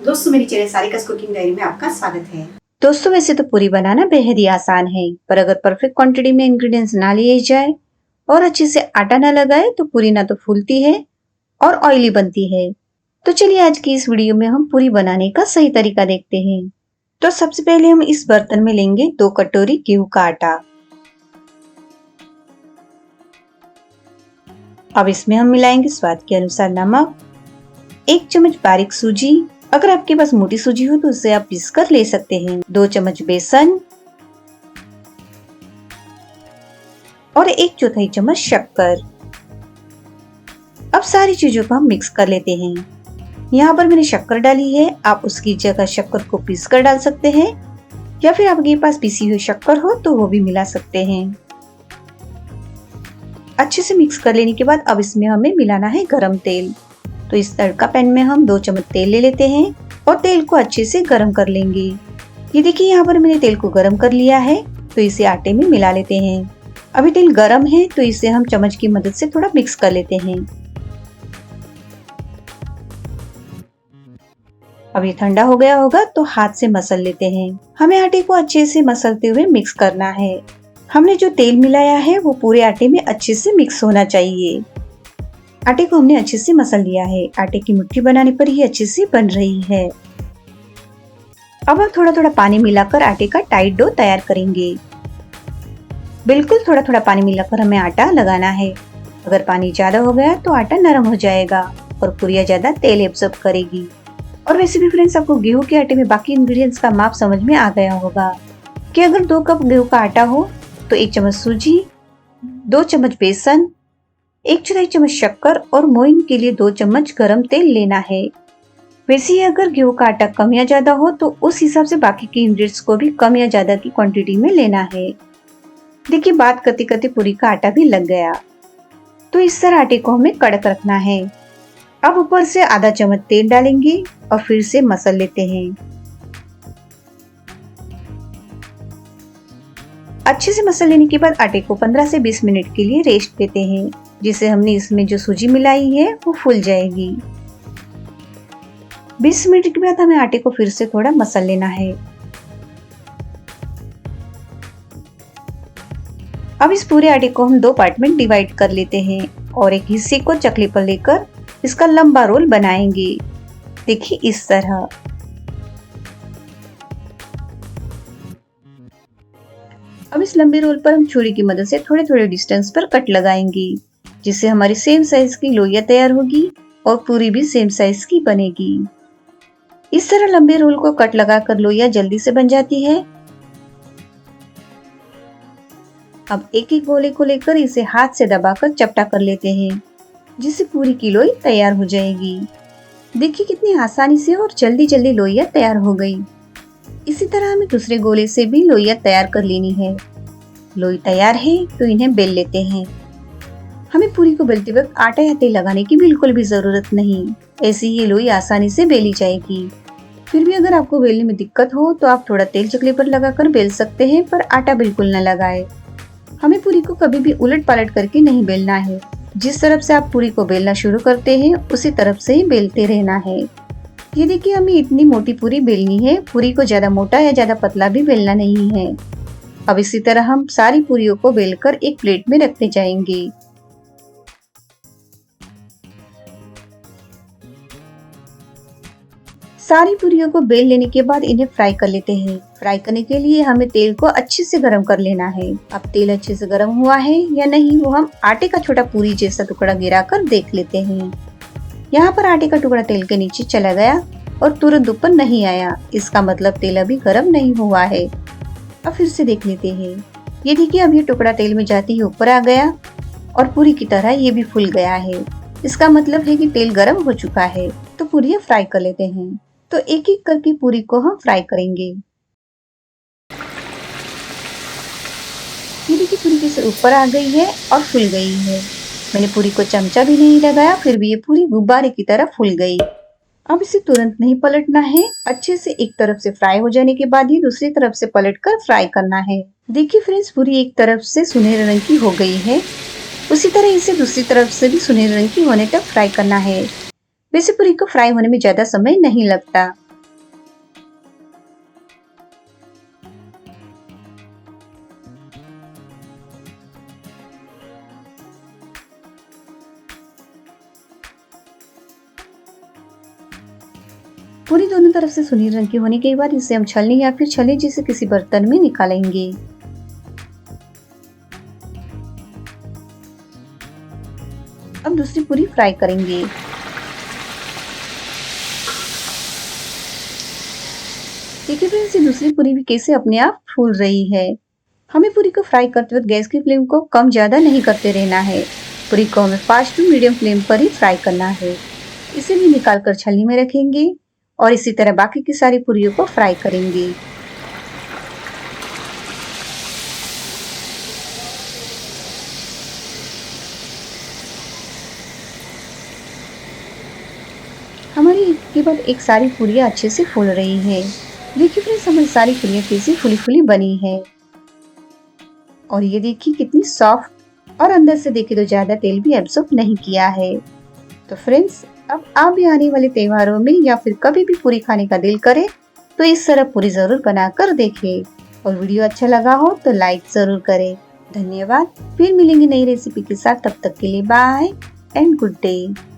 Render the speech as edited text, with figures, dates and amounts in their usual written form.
दोस्तों, मेरी channel सारिकास cooking diary में आपका स्वागत है। दोस्तों, वैसे तो पूरी बनाना बेहद ही आसान है, पर अगर परफेक्ट क्वांटिटी में इंग्रेडिएंट्स ना लिए जाए और अच्छे से आटा ना लगाए तो पूरी ना तो फूलती है और ऑयली बनती है। तो चलिए आज की इस वीडियो में हम पूरी बनाने का सही तरीका देखते हैं। तो सबसे पहले हम इस बर्तन में लेंगे 2 कटोरी गेहूं का आटा। अब इसमें हम मिलाएंगे स्वाद के अनुसार नमक, 1 चम्मच बारीक सूजी, अगर आपके पास मोटी सूजी हो तो उसे आप पीस कर ले सकते हैं, 2 चम्मच बेसन और 1/4 चम्मच शक्कर। अब सारी चीजों को हम मिक्स कर लेते हैं। यहाँ पर मैंने शक्कर डाली है, आप उसकी जगह शक्कर को पीस कर डाल सकते हैं या फिर आपके पास पीसी हुई शक्कर हो तो वो भी मिला सकते हैं। अच्छे से मिक्स कर लेने के बाद अब इसमें हमें मिलाना है गरम तेल। तो इस तड़का पैन में हम 2 चम्मच तेल ले लेते हैं और तेल को अच्छे से गरम कर लेंगे। ये देखिए यहाँ पर मैंने तेल को गरम कर लिया है, तो इसे आटे में मिला लेते हैं। अभी तेल गरम है तो इसे हम चम्मच की मदद से थोड़ा मिक्स कर लेते हैं। अब ये ठंडा हो गया होगा तो हाथ से मसल लेते हैं। हमें आटे को अच्छे से मसलते हुए मिक्स करना है। हमने जो तेल मिलाया है वो पूरे आटे में अच्छे से मिक्स होना चाहिए। आटे को हमने अच्छे से मसल लिया है। आटे की मुट्ठी बनाने पर ये अच्छे से बन रही है। अब हम थोड़ा थोड़ा पानी मिलाकर आटे का टाइट डो तैयार करेंगे। बिल्कुल थोड़ा थोड़ा पानी मिलाकर हमें आटा लगाना है। अगर पानी ज्यादा हो गया तो आटा नरम हो जाएगा और पूरियां ज्यादा तेल एब्जॉर्ब करेगी। और वैसे भी फ्रेंड्स, आपको गेहूं के आटे में बाकी इंग्रेडिएंट्स का माप समझ में आ गया होगा कि अगर 2 कप गेहूं का आटा हो तो 1 चम्मच सूजी, 2 चम्मच बेसन, 1/4 चम्मच शक्कर और मोइन के लिए 2 चम्मच गरम तेल लेना है। वैसे ही अगर गेहूं का आटा कम या ज्यादा हो तो उस हिसाब से बाकी के इंग्रेडिएंट्स को भी कम या ज्यादा की क्वांटिटी में लेना है। देखिए, बात करते करते पूरी का आटा भी लग गया। तो इस तरह आटे को हमें कड़क रखना है। अब ऊपर से आधा चम्मच तेल डालेंगे और फिर से मसल लेते हैं। अच्छे से मसल लेने के बाद आटे को 15 से 20 मिनट के लिए रेस्ट देते हैं, जिससे हमने इसमें जो सूजी मिलाई है वो फूल जाएगी। 20 मिनट के बाद हमें आटे को फिर से थोड़ा मसल लेना है। अब इस पूरे आटे को हम 2 पार्ट में डिवाइड कर लेते हैं और एक हिस्से को चकले पर लेकर इसका लंबा रोल बनाएंगे। देखिए इस तरह। अब इस लंबे रोल पर हम छुरी की मदद से थोड़े थोड़े डिस्टेंस पर कट लगाएंगे, जिससे हमारी सेम साइज की लोइयां तैयार होगी और पूरी भी सेम साइज की बनेगी। इस तरह लंबे रोल को कट लगाकर लोइयां जल्दी से बन जाती है। अब एक एक गोले को लेकर इसे हाथ से दबाकर चपटा कर लेते हैं, जिससे पूरी की लोई तैयार हो जाएगी। देखिए कितनी आसानी से और जल्दी जल्दी लोइयां तैयार हो गई। इसी तरह हमें दूसरे गोले से भी लोइयां तैयार कर लेनी है। लोई तैयार है तो इन्हें बेल लेते हैं। हमें पूरी को बेलते वक्त आटा या तेल लगाने की बिल्कुल भी जरूरत नहीं, ऐसी ये लोई आसानी से बेली जाएगी। फिर भी अगर आपको बेलने में दिक्कत हो तो आप थोड़ा तेल चकले पर लगाकर बेल सकते हैं, पर आटा बिल्कुल न लगाए। हमें पूरी को कभी भी उलट पलट करके नहीं बेलना है। जिस तरफ से आप पूरी को बेलना शुरू करते हैं उसी तरफ से ही बेलते रहना है। ये देखिए, हमें इतनी मोटी पूरी बेलनी है। पूरी को ज्यादा मोटा या ज्यादा पतला भी बेलना नहीं है। अब इसी तरह हम सारी पूरियों को बेलकर एक प्लेट में रखते जाएंगे। सारी पूरियों को बेल लेने के बाद इन्हें फ्राई कर लेते हैं। फ्राई करने के लिए हमें तेल को अच्छे से गरम कर लेना है। अब तेल अच्छे से गरम हुआ है या नहीं वो हम आटे का छोटा पूरी जैसा टुकड़ा गिराकर देख लेते हैं। यहाँ पर आटे का टुकड़ा तेल के नीचे चला गया और तुरंत ऊपर नहीं आया, इसका मतलब तेल अभी गरम नहीं हुआ है। अब फिर से देख लेते हैं। ये देखिए, अब ये टुकड़ा तेल में जाते ही ऊपर आ गया और पूरी की तरह ये भी फूल गया है। इसका मतलब है कि तेल गरम हो चुका है। तो पूरी फ्राई कर लेते हैं। तो एक एक करके पूरी को हम फ्राई करेंगे। ये देखिए, पूरी से ऊपर आ गई है और फूल गई है। मैंने पूरी को चमचा भी नहीं लगाया, फिर भी ये पूरी गुब्बारे की तरह फूल गई। अब इसे तुरंत नहीं पलटना है। अच्छे से एक तरफ से फ्राई हो जाने के बाद ही दूसरी तरफ से पलटकर फ्राई करना है। देखिए फ्रेंड्स, पूरी एक तरफ से सुनहरे रंग की हो गई है, उसी तरह इसे दूसरी तरफ से भी सुनहरे रंग की होने तक फ्राई करना है। वैसे पूरी को फ्राई होने में ज्यादा समय नहीं लगता। पूरी दोनों तरफ से सुनहरे रंग की होने के बाद इसे हम छलनी या फिर छल्ले जैसे किसी बर्तन में निकालेंगे। अब दूसरी पूरी फ्राई करेंगे। देखिए फ्रेंड्स, ये दूसरी पूरी भी कैसे अपने आप फूल रही है। हमें पूरी को फ्राई करते वक्त गैस की फ्लेम को कम ज्यादा नहीं करते रहना है। पूरी को हमें फास्ट टू मीडियम फ्लेम पर ही फ्राई करना है। इसे भी निकाल कर छलनी में रखेंगे और इसी तरह बाकी की सारी पूरियों को फ्राई करेंगे। हमारी एक के बाद एक सारी पूरियां अच्छे से फूल रही है। देखिए फ्रेंड्स, हमारी सारी पूरियां कैसी फूली फूली बनी है और ये देखिए कितनी सॉफ्ट और अंदर से देखिए तो ज्यादा तेल भी एब्सॉर्ब नहीं किया है। तो फ्रेंड्स, अब आप भी आने वाले त्योहारों में या फिर कभी भी पूरी खाने का दिल करे तो इस तरह पूरी जरूर बनाकर देखें और वीडियो अच्छा लगा हो तो लाइक जरूर करें। धन्यवाद। फिर मिलेंगे नई रेसिपी के साथ, तब तक के लिए बाय एंड गुड डे।